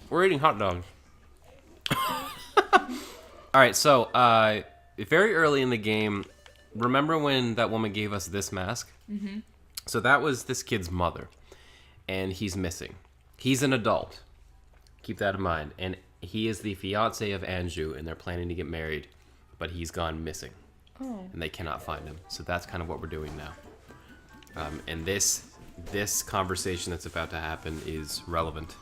We're eating hot dogs. All right, so very early in the game, remember when that woman gave us this mask? Mm-hmm. So that was this kid's mother, and he's missing. He's an adult. Keep that in mind. And he is the fiancé of Anju, and they're planning to get married, but he's gone missing. Oh. And they cannot find him. So that's kind of what we're doing now. And this conversation that's about to happen is relevant.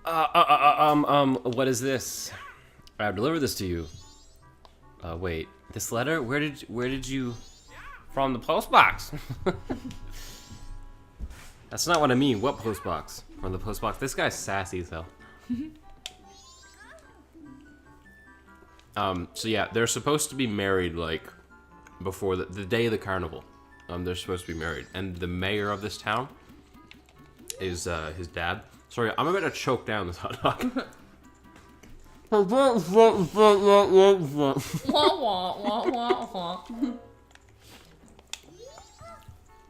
What is this? I've delivered this to you. Wait, this letter? Where did you? From the post box. That's not what I mean. What post box? From the post box. This guy's sassy as hell. So yeah, they're supposed to be married like before the day of the carnival. They're supposed to be married, and the mayor of this town is his dad. Sorry, I'm about to choke down this hot dog.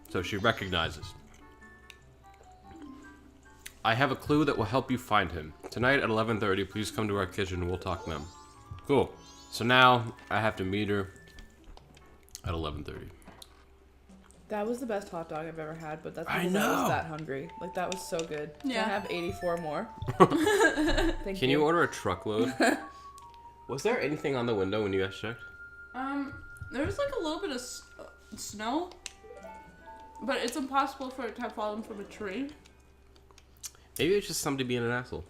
So she recognizes. I have a clue that will help you find him. Tonight at 11:30, please come to our kitchen and we'll talk to them. Cool. So now I have to meet her at 11:30. That was the best hot dog I've ever had, but that's because I was that hungry. Like, that was so good. Yeah. Can I have 84 more? Thank you. Can you order a truckload? Was there anything on the window when you guys checked? There was like a little bit of snow, but it's impossible for it to have fallen from a tree. Maybe it's just somebody being an asshole.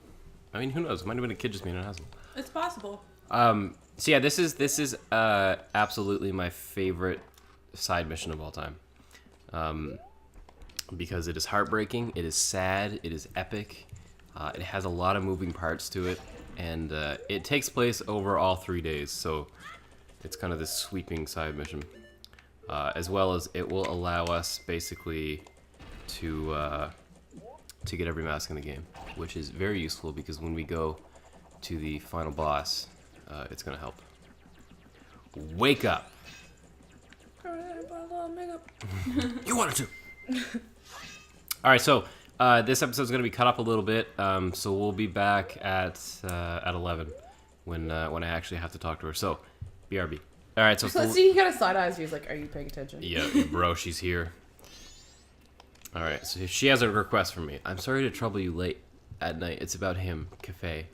I mean, who knows? Might have been a kid just being an asshole. It's possible. So yeah, this is absolutely my favorite side mission of all time. Because it is heartbreaking, it is sad, it is epic, it has a lot of moving parts to it, and it takes place over all 3 days, so it's kind of this sweeping side mission. As well as it will allow us basically to get every mask in the game, which is very useful because when we go to the final boss, it's going to help. Wake up! You wanted to! Alright, so this episode's going to be cut up a little bit, so we'll be back at 11 when I actually have to talk to her. So, BRB. Alright, so... Let's see, he kind of side-eyes you. He's like, are you paying attention? Yeah, bro, she's here. Alright, so she has a request from me. I'm sorry to trouble you late at night. It's about him, Cafe.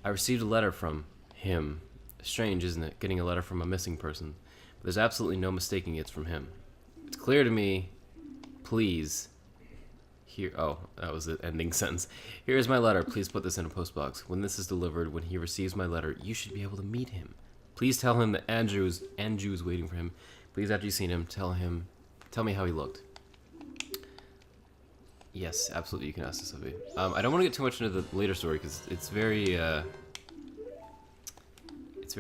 I received a letter from him. Strange, isn't it? Getting a letter from a missing person. But there's absolutely no mistaking it's from him. It's clear to me. Please. Here. Oh, that was the ending sentence. Here is my letter. Please put this in a postbox. When this is delivered, when he receives my letter, you should be able to meet him. Please tell him that Anju is waiting for him. Please, after you've seen him, tell me how he looked. Yes, absolutely. You can ask this of me. I don't want to get too much into the later story because it's very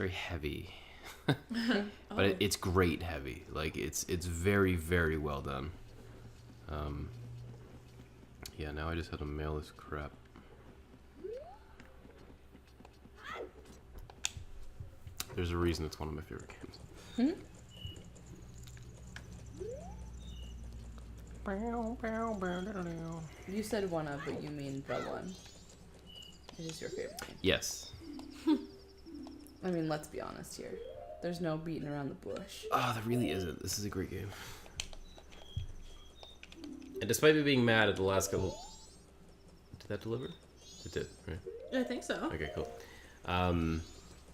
heavy. But it's great heavy. Like it's very, very well done. Yeah, now I just had to mail this crap. There's a reason it's one of my favorite games. You said one of, but you mean the one. It is your favorite game. Yes. I mean, let's be honest here. There's no beating around the bush. Oh, there really isn't. This is a great game. And despite me being mad at the last couple... Did that deliver? It did, right? I think so. Okay, cool.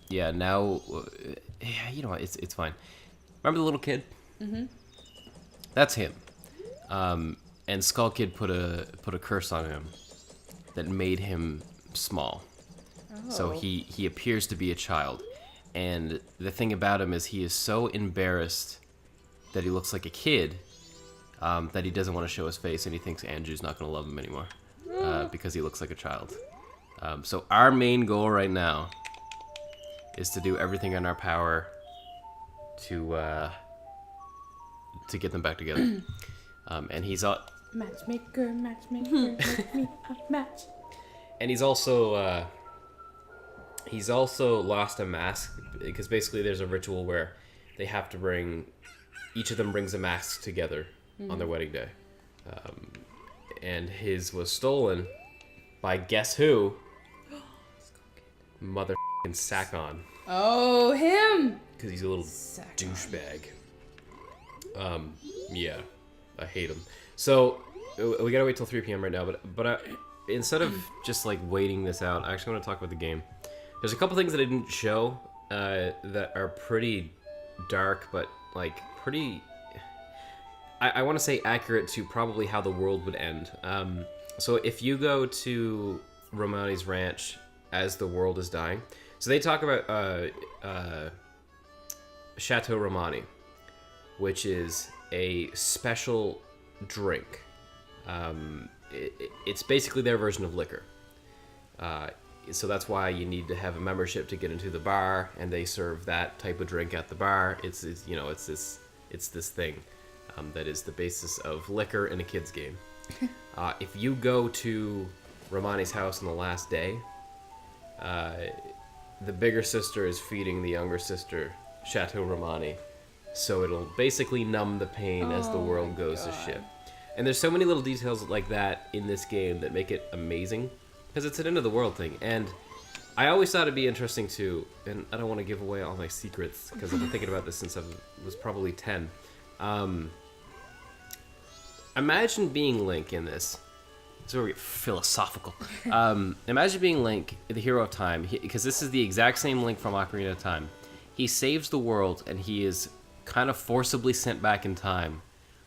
Yeah, now... you know what? It's fine. Remember the little kid? Mm-hmm. That's him. And Skull Kid put a curse on him that made him small. Oh. So he appears to be a child. And the thing about him is he is so embarrassed that he looks like a kid that he doesn't want to show his face, and he thinks Anju's not going to love him anymore because he looks like a child. So our main goal right now is to do everything in our power to get them back together. And he's matchmaker, make me a match. And he's also lost a mask because basically there's a ritual where they have to each of them brings a mask together on their wedding day. and his was stolen by guess who? Mother Sakon. Oh, him! Because he's a little Sakon. douchebag. Yeah, I hate him. So we gotta wait till 3 p.m. right now, but instead of just like waiting this out, I actually want to talk about the game. There's a couple things that I didn't show that are pretty dark, but like pretty. I want to say accurate to probably how the world would end. So if you go to Romani's ranch as the world is dying, so they talk about Chateau Romani, which is a special drink. It's basically their version of liquor. So that's why you need to have a membership to get into the bar, and they serve that type of drink at the bar. It's this thing that is the basis of liquor in a kid's game. If you go to Romani's house on the last day, the bigger sister is feeding the younger sister Chateau Romani, so it'll basically numb the pain as the world goes to shit. And there's so many little details like that in this game that make it amazing, because it's an end of the world thing. And I always thought it'd be interesting too, and I don't want to give away all my secrets because I've been thinking about this since I was probably 10. Imagine being Link in this. It's very philosophical. Imagine being Link, the hero of time, because this is the exact same Link from Ocarina of Time. He saves the world, and he is kind of forcibly sent back in time,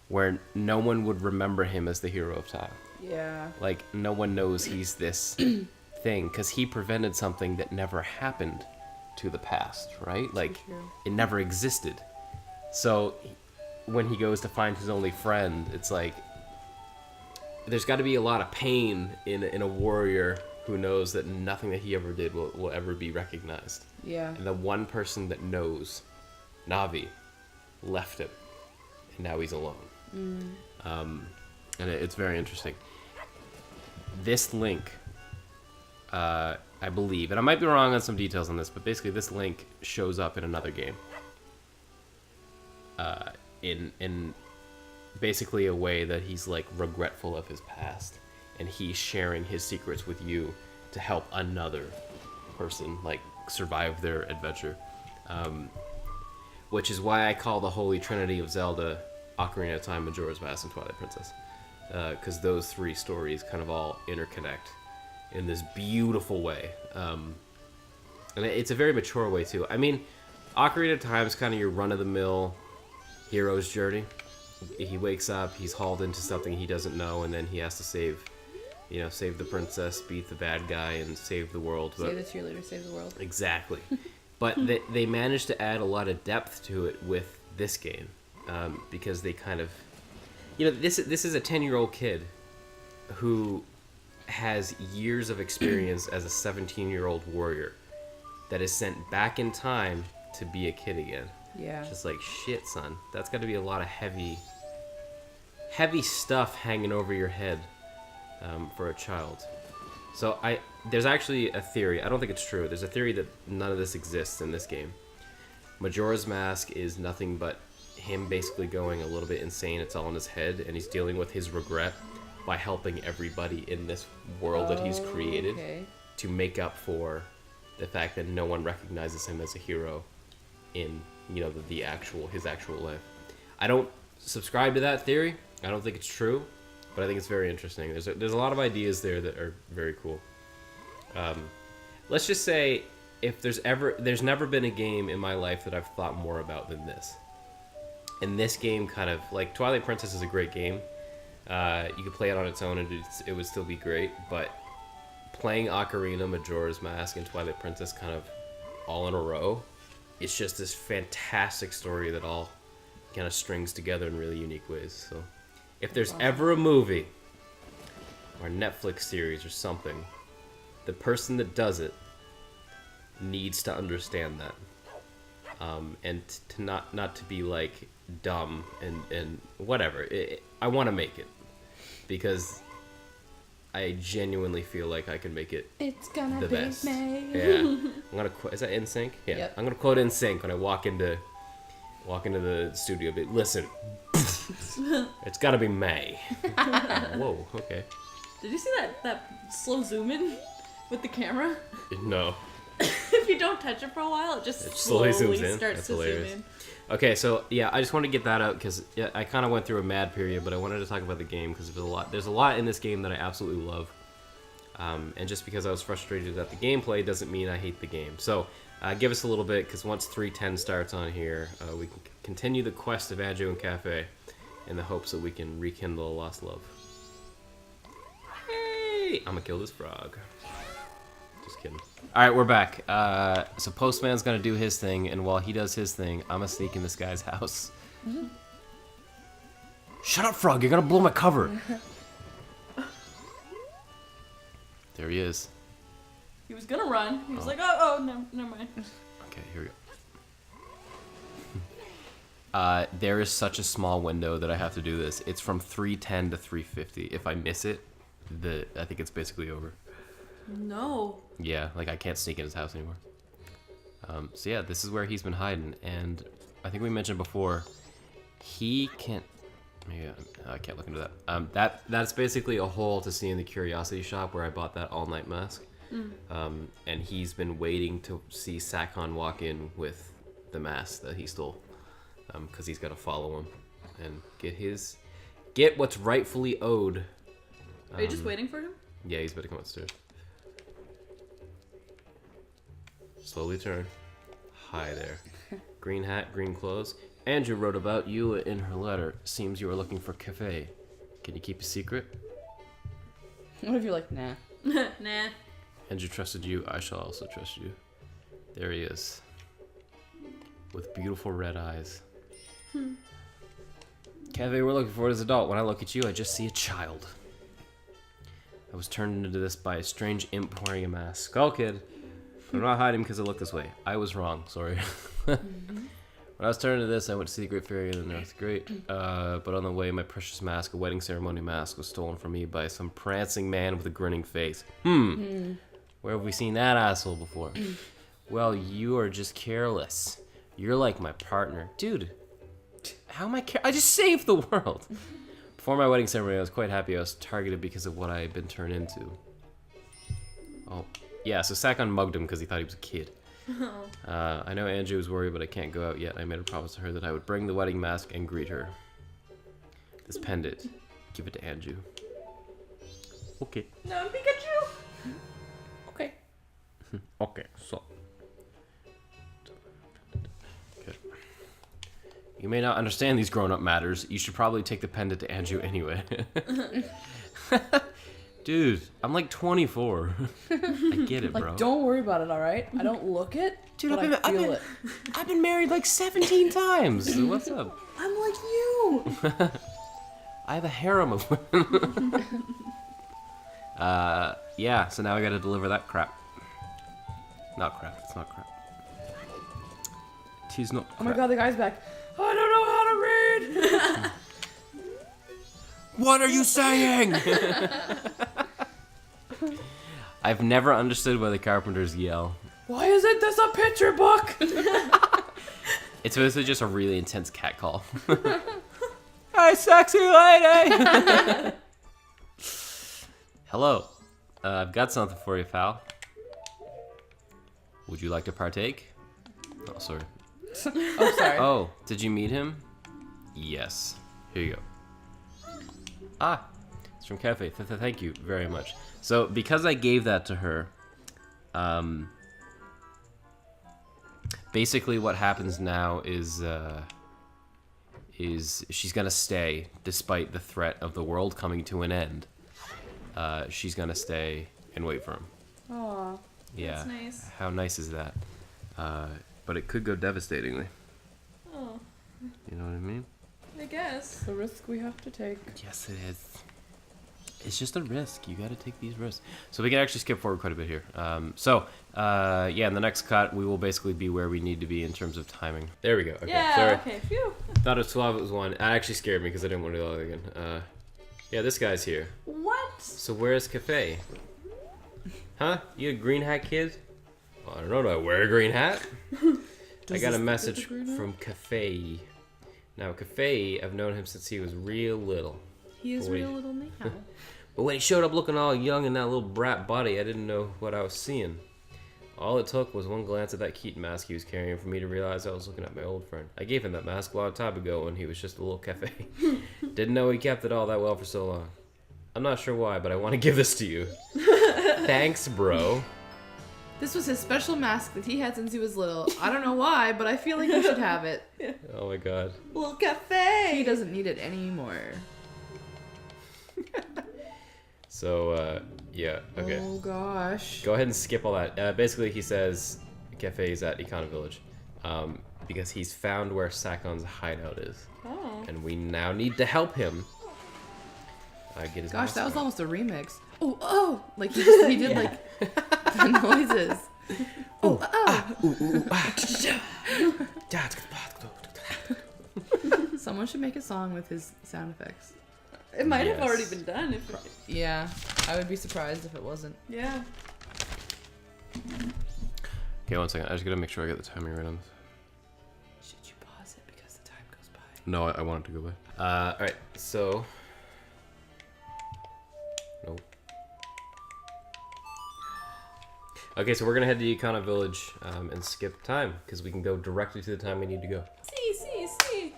where no one would remember him as the hero of time. Yeah. Like, no one knows he's this thing, because he prevented something that never happened to the past, right? Like, it never existed. So, when he goes to find his only friend, it's like, there's got to be a lot of pain in a warrior who knows that nothing that he ever did will ever be recognized. Yeah. And the one person that knows, Navi, left him, and now he's alone. And it's very interesting. This Link, I believe, and I might be wrong on some details on this, but basically this Link shows up in another game. In basically a way that he's like regretful of his past, and he's sharing his secrets with you to help another person like survive their adventure. Which is why I call the Holy Trinity of Zelda Ocarina of Time, Majora's Mask, and Twilight Princess. Because those three stories kind of all interconnect in this beautiful way. And it's a very mature way, too. I mean, Ocarina of Time is kind of your run-of-the-mill hero's journey. He wakes up, he's hauled into something he doesn't know, and then he has to save the princess, beat the bad guy, and save the world. Save the cheerleader, save the world. Exactly. But they managed to add a lot of depth to it with this game, because they kind of, this is a 10-year-old kid who has years of experience as a 17-year-old warrior that is sent back in time to be a kid again. Yeah. Just like, shit, son. That's got to be a lot of heavy stuff hanging over your head for a child. So there's actually a theory. I don't think it's true. There's a theory that none of this exists in this game. Majora's Mask is nothing but him basically going a little bit insane. It's all in his head, and he's dealing with his regret by helping everybody in this world that he's created to make up for the fact that no one recognizes him as a hero in his actual life. I don't subscribe to that theory. I don't think it's true, but I think it's very interesting. There's a lot of ideas there that are very cool. Let's just say there's never been a game in my life that I've thought more about than this. And this game kind of, like, Twilight Princess is a great game. You could play it on its own and it would still be great, but playing Ocarina, Majora's Mask, and Twilight Princess kind of all in a row, it's just this fantastic story that all kind of strings together in really unique ways. So if there's ever a movie or a Netflix series or something, the person that does it needs to understand that. And to not to be like dumb and whatever. I want to make it because I genuinely feel like I can make it It's gonna the be best. made. Yeah. I'm gonna is that NSYNC? Yeah. Yep. I'm gonna quote NSYNC when I walk into the studio. But listen, It's gotta be May. Whoa, okay. Did you see that slow zoom in with the camera? No. If you don't touch it for a while, it just slowly zooms in. Starts That's to hilarious. zoom in. Okay, so yeah, I just wanted to get that out because I kind of went through a mad period, but I wanted to talk about the game because there's a lot in this game that I absolutely love. And just because I was frustrated at the gameplay doesn't mean I hate the game. So give us a little bit, because once 3:10 starts on here, we can continue the quest of Andrew and Cafe in the hopes that we can rekindle a lost love. Hey! I'm gonna kill this frog. Just kidding. Alright, we're back. So Postman's gonna do his thing, and while he does his thing, I'm gonna sneak in this guy's house. Mm-hmm. Shut up, frog! You're gonna blow my cover! There he is. He was gonna run. He was like, oh, no, never mind. Okay, here we go. There is such a small window that I have to do this. It's from 3:10 to 3:50. If I miss it, I think it's basically over. No. Yeah, like I can't sneak in his house anymore. So yeah, this is where he's been hiding, and I think we mentioned before, he can't. Maybe I can't look into that. That's basically a hole to see in the curiosity shop where I bought that all-night mask. And he's been waiting to see Sakon walk in with the mask that he stole, because he's got to follow him and get what's rightfully owed. Are you just waiting for him? Yeah, he's about to come upstairs. Slowly turn. Hi there. Green hat, green clothes. Andrew wrote about you in her letter. Seems you were looking for Cafe. Can you keep a secret? What if you're like, nah? Nah. Andrew trusted you. I shall also trust you. There he is. With beautiful red eyes. Cafe, we're looking for his adult. When I look at you, I just see a child. I was turned into this by a strange imp wearing a mask. Skull Kid. But I'm not hiding because I look this way. I was wrong. Sorry. When I was turned into this, I went to see the Great Fairy in the North. Great. But on the way, my precious mask, a wedding ceremony mask, was stolen from me by some prancing man with a grinning face. Where have we seen that asshole before? Well, you are just careless. You're like my partner. Dude, how am I I just saved the world. Before my wedding ceremony, I was quite happy I was targeted because of what I had been turned into. Oh, yeah, so Sakon mugged him because he thought he was a kid. I know Andrew was worried, but I can't go out yet. I made a promise to her that I would bring the wedding mask and greet her. This pendant, give it to Andrew. Okay. No, Pikachu! Okay. Okay, so. Good. You may not understand these grown-up matters. You should probably take the pendant to Andrew anyway. Dude, I'm like 24. I get it, bro. Like, don't worry about it, all right? I don't look it, Dude, but I feel it. I've been married like 17 times. So what's up? I'm like you. I have a harem of women. Yeah, so now I gotta deliver that crap. Not crap, it's not crap. Tis not crap. Oh my god, the guy's back. I don't know how to read. What are you saying? I've never understood why the carpenters yell. Why isn't this a picture book? It's basically just a really intense cat call. Hi, sexy lady! Hello. I've got something for you, pal. Would you like to partake? Oh, sorry. Oh, sorry. Oh, did you meet him? Yes. Here you go. Ah, it's from Cafe. Thank you very much. So, because I gave that to her, basically what happens now is she's gonna stay despite the threat of the world coming to an end. She's gonna stay and wait for him. Aw. Yeah. That's nice. How nice is that? But it could go devastatingly. Oh, You know what I mean? I guess. The risk we have to take. Yes, it is. It's just a risk. You gotta take these risks. So we can actually skip forward quite a bit here. Yeah, in the next cut, we will basically be where we need to be in terms of timing. There we go. Okay, Yeah, sorry. okay, phew. Thought it was 12, it was 1. That actually scared me because I didn't want to do that again. Yeah, this guy's here. What? So where's Cafe? Huh? You a green hat kid? Well, I don't know. Do I wear a green hat? I got a message from Cafe. Now, Cafe, I've known him since he was real little. He is real little now. But when he showed up looking all young in that little brat body, I didn't know what I was seeing. All it took was one glance at that Keaton mask he was carrying for me to realize I was looking at my old friend. I gave him that mask a long time ago when he was just a little Cafe. Didn't know he kept it all that well for so long. I'm not sure why, but I want to give this to you. Thanks, bro. This was his special mask that he had since he was little. I don't know why, but I feel like he should have it. Yeah. Oh my god. Little cafe. He doesn't need it anymore. So, yeah, okay. Oh gosh. Go ahead and skip all that. Basically, he says Cafe is at Econo Village because he's found where Sakon's hideout is. Oh. And we now need to help him get his Gosh, mask that was on. almost a remix. Oh, oh! Like he did like the noises. Oh, oh! Someone should make a song with his sound effects. It might have Yes. already been done. If Yeah, I would be surprised if it wasn't. yeah. Okay, 1 second. I just gotta make sure I get the timing right on this. Should you pause it because the time goes by? No, I want it to go by. Alright, so... Nope. Okay, so we're gonna head to Econo Village and skip time, because we can go directly to the time we need to go. See.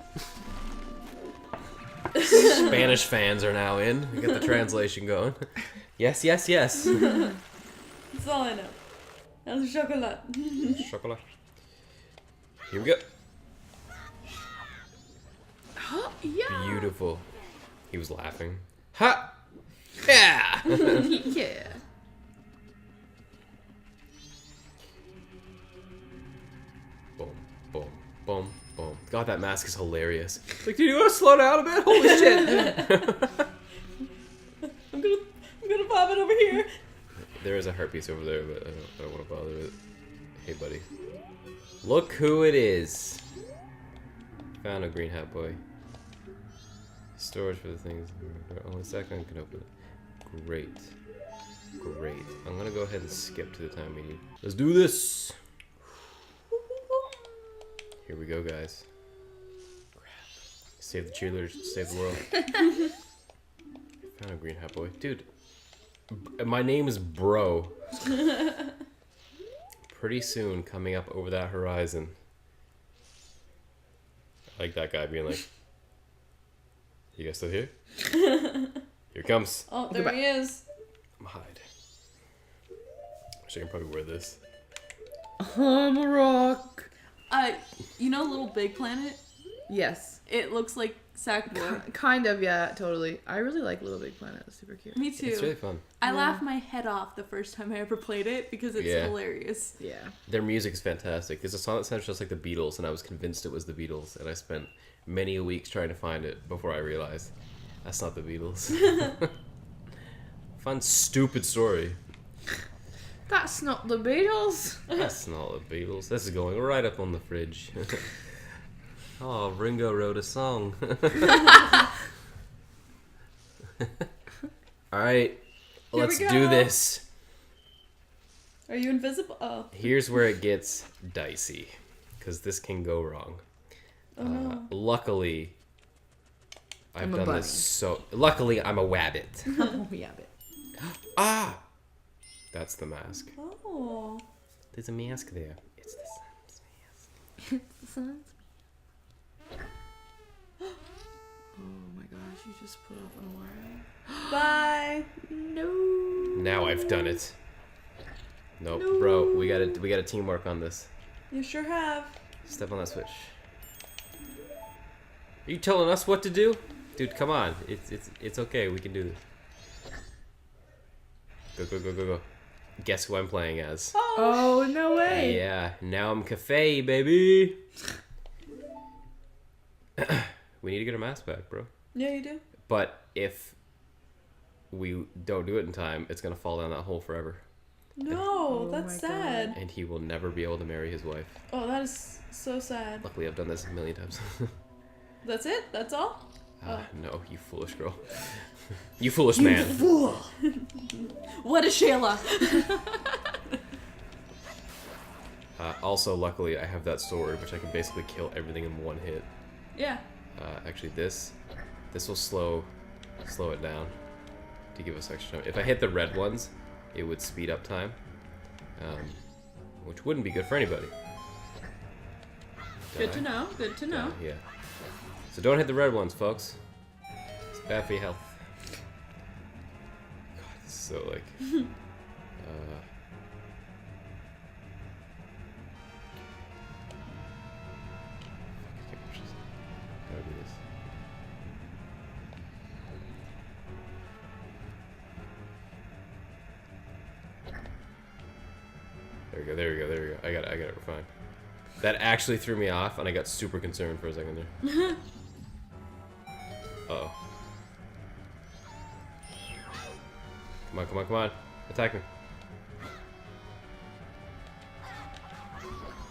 Spanish fans are now in. We got the translation going. Yes. That's all I know. El chocolate. Chocolate. Here we go. Yeah. Beautiful. He was laughing. Ha! Yeah! Yeah. Boom, boom, boom, boom. God, that mask is hilarious. Like, do you want to slow down a bit? Holy shit! I'm gonna pop it over here. There is a heart piece over there, but I don't want to bother with it. Hey, buddy. Look who it is. Found a green hat boy. Storage for the things. Only a second I can open it. Great. I'm gonna go ahead and skip to the time we need. Let's do this! Here we go, guys. Save the cheerleaders, save the world. Found a green hat boy. Dude, my name is Bro. Pretty soon, coming up over that horizon. I like that guy being like, you guys still here? Here comes. Oh, there he is. I'm hide. Actually, I can probably wear this. I'm a rock. You know Little Big Planet? Yes. It looks like Sackboy. Kind of, yeah, totally. I really like Little Big Planet. It's super cute. Me too. It's really fun. I laughed my head off the first time I ever played it because it's Yeah. hilarious. Yeah. Their music is fantastic. There's a song that sounds just like the Beatles, and I was convinced it was the Beatles, and I spent many weeks trying to find it before I realized that's not the Beatles. Fun, stupid story. That's not the Beatles. That's not the Beatles. This is going right up on the fridge. Oh, Ringo wrote a song. Alright, let's we do go. this. Are you invisible? Oh. Here's where it gets dicey, because this can go wrong. Oh no. Luckily, I've I'm a done bunny. this so... Luckily, I'm a wabbit. Oh, yeah, but. Ah! That's the mask. Oh. There's a mask there. It's the sun's mask. The sun's. Oh my gosh, you just put off an alarm. Bye. No. Now I've done it. Nope, No. bro. We gotta teamwork on this. You sure have. Step on that switch. Are you telling us what to do? Dude, come on. It's okay. We can do this. Go. Guess who I'm playing as? Oh, no way. Yeah, now I'm Cafe, baby. We need to get our mask back, bro. Yeah, you do. But if we don't do it in time, it's gonna fall down that hole forever. No, Oh that's my sad. And he will never be able to marry his wife. Oh, that is so sad. Luckily, I've done this a million times. That's it? That's all? No, you foolish girl. You foolish man. Fool. What is Shayla? Also, luckily, I have that sword, which I can basically kill everything in one hit. Yeah. Actually, this will slow it down to give us extra time. If I hit the red ones, it would speed up time, which wouldn't be good for anybody. Good to know. Good to know. Yeah. So don't hit the red ones, folks. It's bad for your health. God, this is so like. Gotta do this. There we go. I got it refined. That actually threw me off, and I got super concerned for a second there. Uh-oh. Come on. Attack me.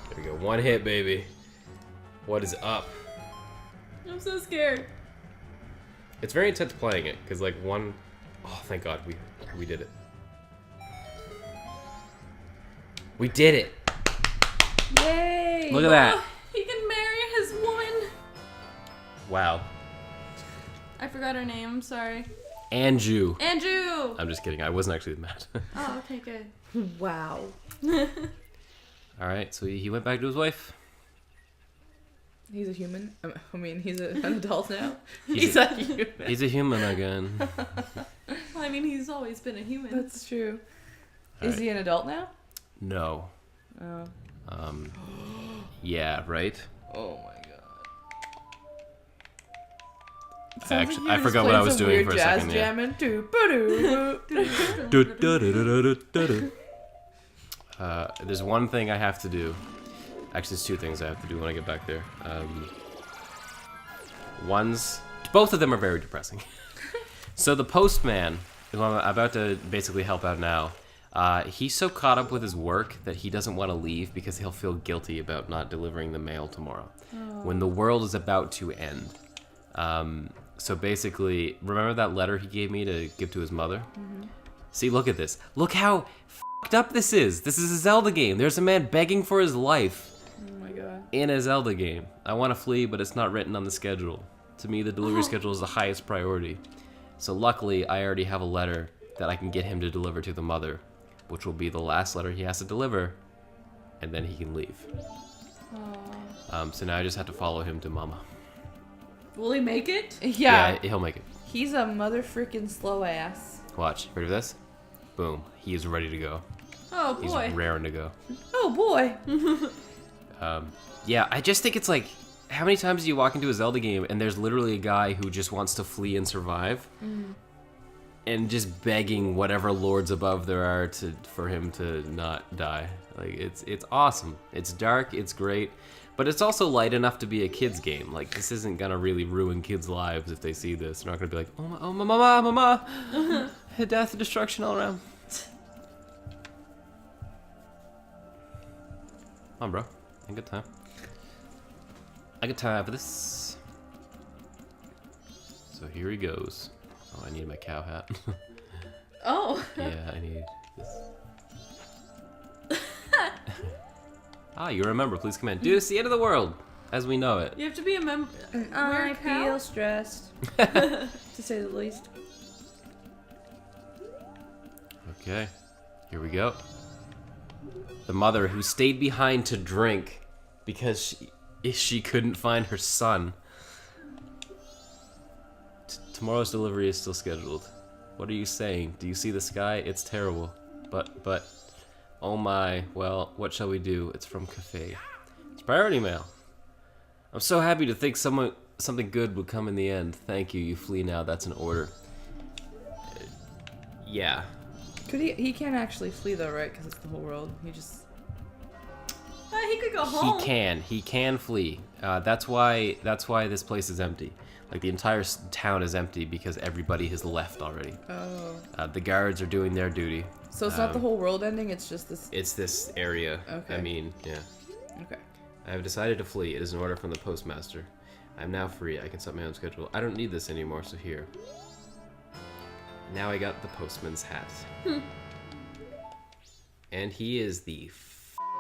There we go. One hit, baby. What is up? I'm so scared. It's very intense playing it, because like one... Oh, thank God, we did it. We did it! Yay! Look at that. He can marry his woman. Wow. I forgot her name. I'm sorry. Andrew. Andrew. I'm just kidding. I wasn't actually mad. Oh, okay, good. Wow. All right, so he went back to his wife. He's a human. I mean, he's an adult now. He's a human. He's a human again. Well, I mean, he's always been a human. That's true. All Is right. he an adult now? No. Oh. Yeah, right? Oh my god. Actually, I forgot what I was doing for a second. Yeah. There's one thing I have to do. Actually, there's two things I have to do when I get back there. Both of them are very depressing. So the postman, who I'm about to basically help out now, he's so caught up with his work that he doesn't want to leave because he'll feel guilty about not delivering the mail tomorrow, when the world is about to end. So basically, remember that letter he gave me to give to his mother? Mm-hmm. See, look at this. Look how f***ed up this is. This is a Zelda game. There's a man begging for his life. Oh my god. In a Zelda game. I want to flee, but it's not written on the schedule. To me, the delivery schedule is the highest priority. So luckily, I already have a letter that I can get him to deliver to the mother, which will be the last letter he has to deliver, and then he can leave. So now I just have to follow him to Mama. Will he make it? Yeah. He'll make it. He's a mother freaking slow ass. Watch. Ready for this? Boom. He is ready to go. Oh He's boy. raring to go. Oh boy. Yeah, I just think it's like, how many times do you walk into a Zelda game and there's literally a guy who just wants to flee and survive, and just begging whatever lords above there are for him to not die. Like it's awesome. It's dark. It's great, but it's also light enough to be a kid's game. Like this isn't gonna really ruin kids' lives if they see this. They're not gonna be like, oh mama, death and destruction all around. Come on, bro. A good time. I got time for this. So here he goes. Oh, I need my cow hat. Oh. Yeah, I need this. You remember. Please come in. Dude, it's the end of the world, as we know it. You have to be a member. I feel stressed, to say the least. Okay, here we go. The mother who stayed behind to drink because she couldn't find her son. Tomorrow's delivery is still scheduled. What are you saying? Do you see the sky? It's terrible. But, oh my, well, what shall we do? It's from Cafe. It's priority mail. I'm so happy to think something good would come in the end. Thank you, you flee now, that's an order. Yeah. He can't actually flee though, right? Because it's the whole world. He just... He could go home. He can flee. That's why this place is empty. Like the entire town is empty because everybody has left already. Oh. The guards are doing their duty. So it's not the whole world ending, it's just this... It's this area. Okay. I mean, yeah. Okay. I have decided to flee. It is an order from the postmaster. I am now free. I can set my own schedule. I don't need this anymore, so here. Now I got the postman's hat. And he is the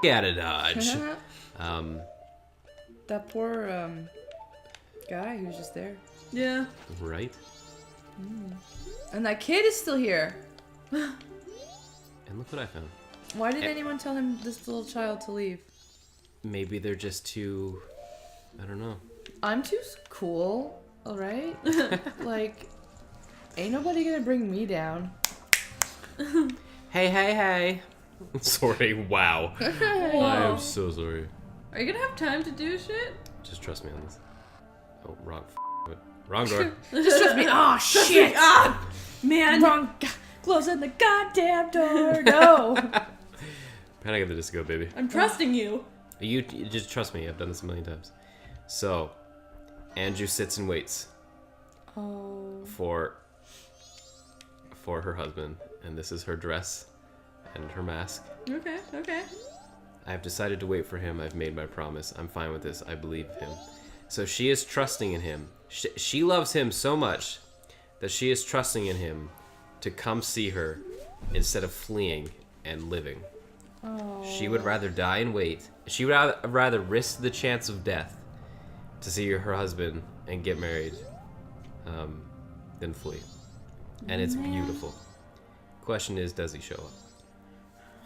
out of Dodge. That poor, guy who's just there. Yeah. Right? And that kid is still here. And look what I found. Why did anyone tell him, this little child, to leave? Maybe they're just too... I don't know. I'm too cool, alright? Like, ain't nobody gonna bring me down. Hey. Sorry, wow. I am so sorry. Are you gonna have time to do shit? Just trust me on this. Oh, wrong door. Just trust me. Oh, shit. Ah, man. Wrong. Closing the goddamn door. No. Panic at the Disco, baby. I'm trusting you. You just trust me. I've done this a million times. So, Andrew sits and waits for her husband, and this is her dress and her mask. Okay. I've decided to wait for him. I've made my promise. I'm fine with this. I believe him. So she is trusting in him. She loves him so much that she is trusting in him to come see her instead of fleeing and living. Oh. She would rather die and wait. She would rather risk the chance of death to see her husband and get married than flee. And it's beautiful. Question is, does he show up?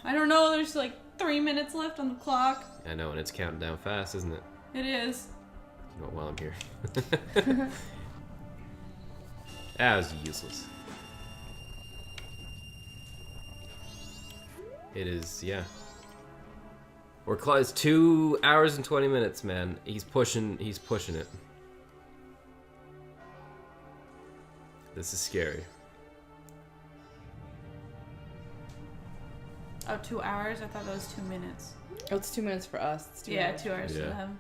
I don't know. There's like 3 minutes left on the clock. I know, and it's counting down fast, isn't it? It is. You know, while I'm here. That was useless. It is, yeah. We're close. 2 hours and 20 minutes, man. He's pushing it. This is scary. Oh, 2 hours? I thought that was 2 minutes. Oh, it's 2 minutes for us. It's 2 hours. 2 hours for them.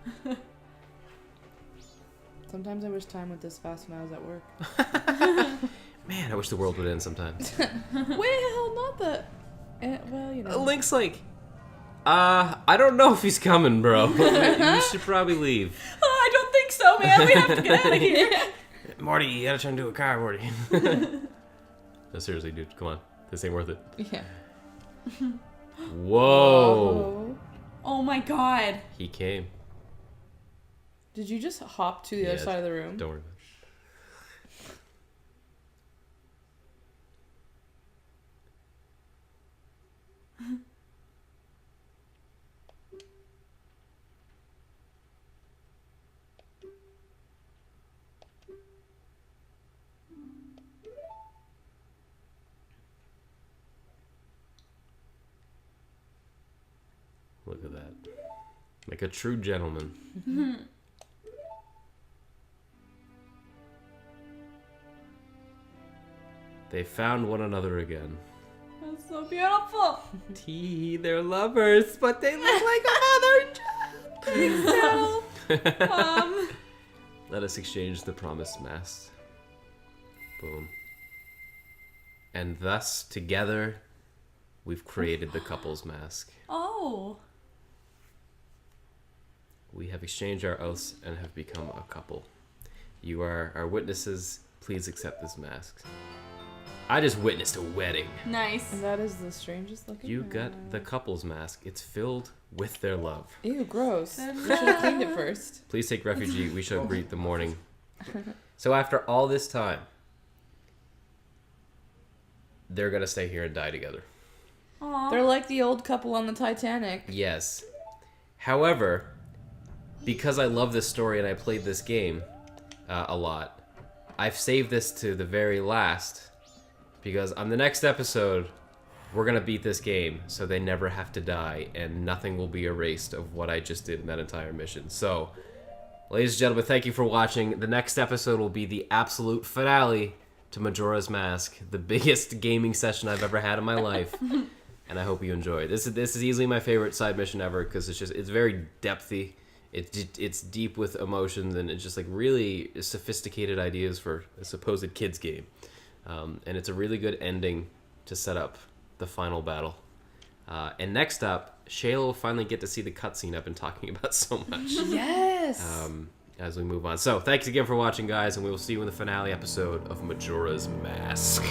Sometimes I wish time went this fast when I was at work. Man, I wish the world would end sometimes. Well, not that. Well, you know. Link's like, I don't know if he's coming, bro. You should probably leave. Oh, I don't think so, man. We have to get out of here. Morty, you gotta turn into a car, Morty. No, seriously, dude, come on. This ain't worth it. Yeah. Whoa. Oh my god. He came. Did you just hop to the other side of the room? Don't worry about it. Look at that. Like a true gentleman. They found one another again. That's so beautiful. They're lovers, but they look like a mother and child. Let us exchange the promised mask. Boom. And thus, together, we've created the couple's mask. Oh. We have exchanged our oaths and have become a couple. You are our witnesses. Please accept this mask. I just witnessed a wedding. Nice. And that is the strangest looking. You got the couple's mask. It's filled with their love. Ew, gross. We should have cleaned it first. Please take refuge. We shall greet the morning. So after all this time, they're gonna stay here and die together. Aww. They're like the old couple on the Titanic. Yes. However, because I love this story and I played this game a lot, I've saved this to the very last because on the next episode, we're gonna beat this game so they never have to die and nothing will be erased of what I just did in that entire mission. So, ladies and gentlemen, thank you for watching. The next episode will be the absolute finale to Majora's Mask, the biggest gaming session I've ever had in my life. And I hope you enjoy. This is easily my favorite side mission ever because it's very depthy. It's deep with emotions and it's just like really sophisticated ideas for a supposed kids game. And it's a really good ending to set up the final battle. And next up, Shayla will finally get to see the cutscene I've been talking about so much. Yes. As we move on. So thanks again for watching, guys, and we will see you in the finale episode of Majora's Mask.